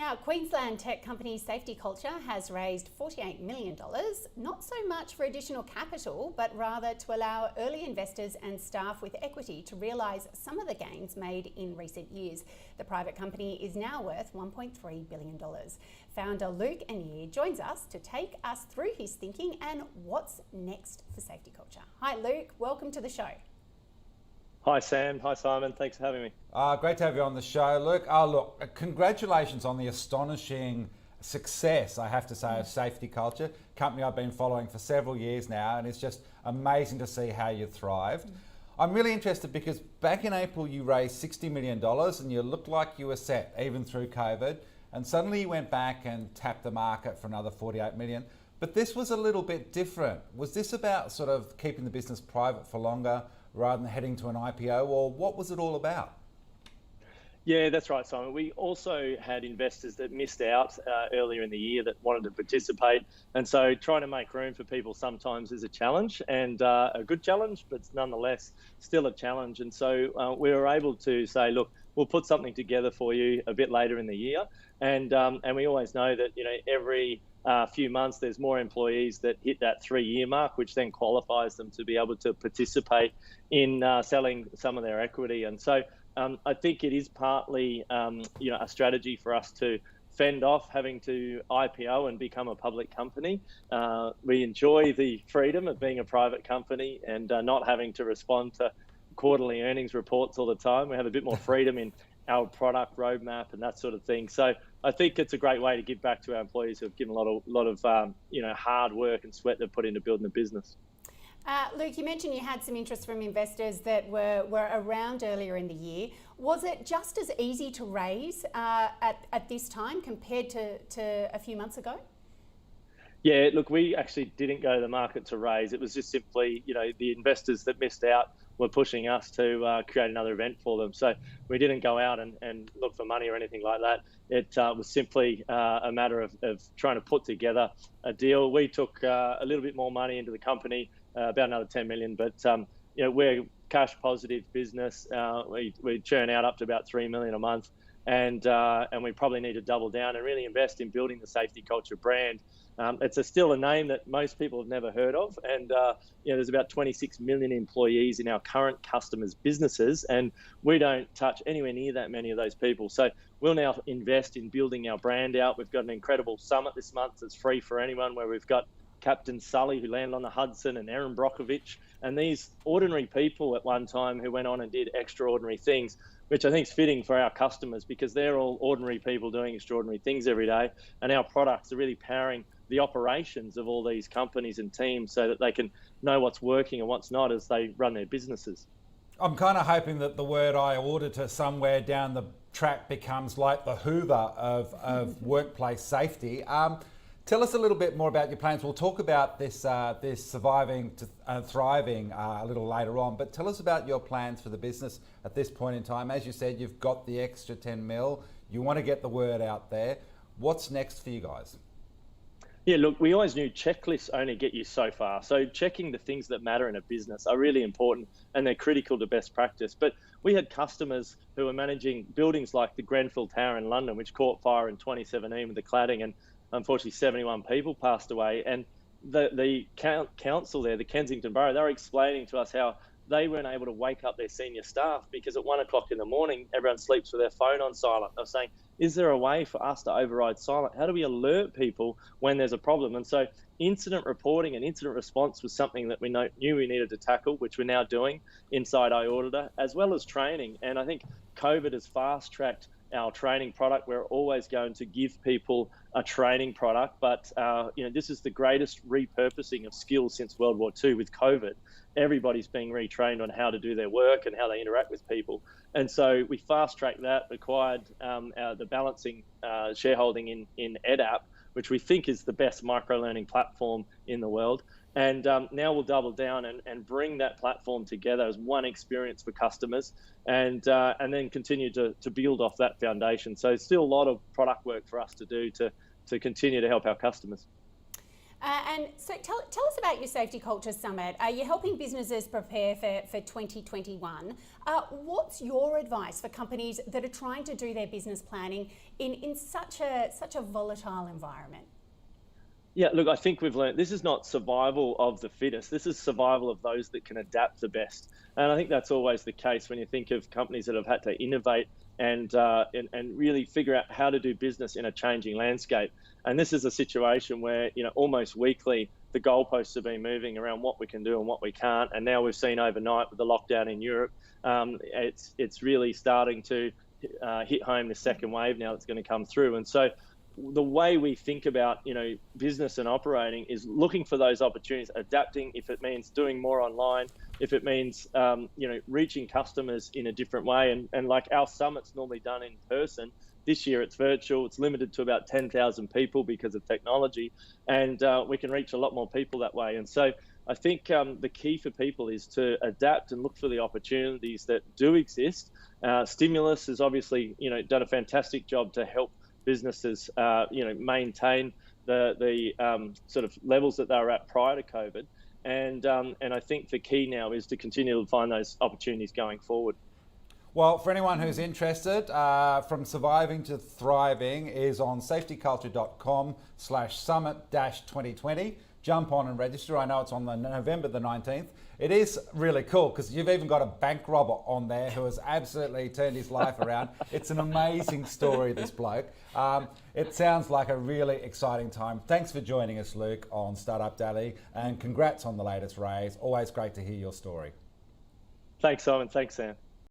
Now, Queensland tech company SafetyCulture has raised $48 million, not so much for additional capital, but rather to allow early investors and staff with equity to realise some of the gains made in recent years. The private company is now worth $1.3 billion. Founder Luke Anear joins us to take us through his thinking and what's next for SafetyCulture. Hi Luke, welcome to the show. Hi Sam, hi Simon, thanks for having me. Great to have you on the show, Luke. Look, congratulations on the astonishing success, I have to say, of SafetyCulture, company I've been following for several years now, and it's just amazing to see how you thrived. I'm really interested because back in April you raised $60 million and you looked like you were set even through COVID, and suddenly you went back and tapped the market for another 48 million. But this was a little bit different. Was this about sort of keeping the business private for longer rather than heading to an IPO, or what was it all about? Yeah, that's right, Simon. We also had investors that missed out earlier in the year that wanted to participate. And so trying to make room for people sometimes is a challenge, and a good challenge, but nonetheless still a challenge. And so we were able to say, look, we'll put something together for you a bit later in the year. And we always know that, you know, every few months there's more employees that hit that 3-year mark, which then qualifies them to be able to participate in selling some of their equity. And so I think it is partly a strategy for us to fend off having to IPO and become a public company. We enjoy the freedom of being a private company and not having to respond to quarterly earnings reports all the time. We have a bit more freedom in our product roadmap and that sort of thing. So I think it's a great way to give back to our employees who have given a lot of hard work and sweat they've put into building the business. Luke, you mentioned you had some interest from investors that were around earlier in the year. Was it just as easy to raise at this time compared to a few months ago? Yeah, look, we actually didn't go to the market to raise. It was just simply, the investors that missed out were pushing us to create another event for them. So we didn't go out and look for money or anything like that. It was simply a matter of trying to put together a deal. We took a little bit more money into the company, about another 10 million, but we're a cash positive business. We churn out up to about 3 million a month, and we probably need to double down and really invest in building the SafetyCulture brand. It's still a name that most people have never heard of, and there's about 26 million employees in our current customers' businesses, and we don't touch anywhere near that many of those people. So we'll now invest in building our brand out. We've got an incredible summit this month that's free for anyone, where we've got Captain Sully, who landed on the Hudson, and Aaron Brockovich, and these ordinary people at one time who went on and did extraordinary things, which I think is fitting for our customers because they're all ordinary people doing extraordinary things every day, and our products are really powering the operations of all these companies and teams so that they can know what's working and what's not as they run their businesses. I'm kind of hoping that the word auditor somewhere down the track becomes like the Hoover of workplace safety. Tell us a little bit more about your plans. We'll talk about this surviving to thriving a little later on, but tell us about your plans for the business at this point in time. As you said, you've got the extra 10 mil. You want to get the word out there. What's next for you guys? Yeah, look, we always knew checklists only get you so far. So checking the things that matter in a business are really important, and they're critical to best practice. But we had customers who were managing buildings like the Grenfell Tower in London, which caught fire in 2017 with the cladding, and unfortunately 71 people passed away. And the council there, the Kensington Borough, they were explaining to us how they weren't able to wake up their senior staff because at 1 o'clock in the morning, everyone sleeps with their phone on silent. They were saying, is there a way for us to override silent? How do we alert people when there's a problem? And so incident reporting and incident response was something that we knew we needed to tackle, which we're now doing inside iAuditor, as well as training. And I think COVID has fast-tracked our training product. We're always going to give people a training product, but this is the greatest repurposing of skills since World War II with COVID. Everybody's being retrained on how to do their work and how they interact with people. And so we fast-tracked that, acquired the balancing shareholding in EdApp, which we think is the best micro-learning platform in the world. And now we'll double down and bring that platform together as one experience for customers, and then continue to build off that foundation. So still a lot of product work for us to do to continue to help our customers. And so tell us about your SafetyCulture Summit. You're helping businesses prepare for 2021. What's your advice for companies that are trying to do their business planning in such a volatile environment? Yeah, look, I think we've learned this is not survival of the fittest. This is survival of those that can adapt the best. And I think that's always the case when you think of companies that have had to innovate and really figure out how to do business in a changing landscape. And this is a situation where, almost weekly, the goalposts have been moving around what we can do and what we can't. And now we've seen overnight with the lockdown in Europe, it's really starting to hit home the second wave now that's going to come through. And so the way we think about, business and operating is looking for those opportunities, adapting if it means doing more online, if it means, reaching customers in a different way. And like our summit's normally done in person, this year it's virtual. It's limited to about 10,000 people because of technology, and we can reach a lot more people that way. And so I think the key for people is to adapt and look for the opportunities that do exist. Stimulus has obviously, done a fantastic job to help businesses, maintain the sort of levels that they were at prior to COVID. And I think the key now is to continue to find those opportunities going forward. Well, for anyone who's interested, From Surviving to Thriving is on safetyculture.com/summit-2020. Jump on and register. I know it's on November the 19th. It is really cool because you've even got a bank robber on there who has absolutely turned his life around. It's an amazing story, this bloke. It sounds like a really exciting time. Thanks for joining us, Luke, on Startup Daily, and congrats on the latest raise. Always great to hear your story. Thanks, Simon. Thanks, Sam.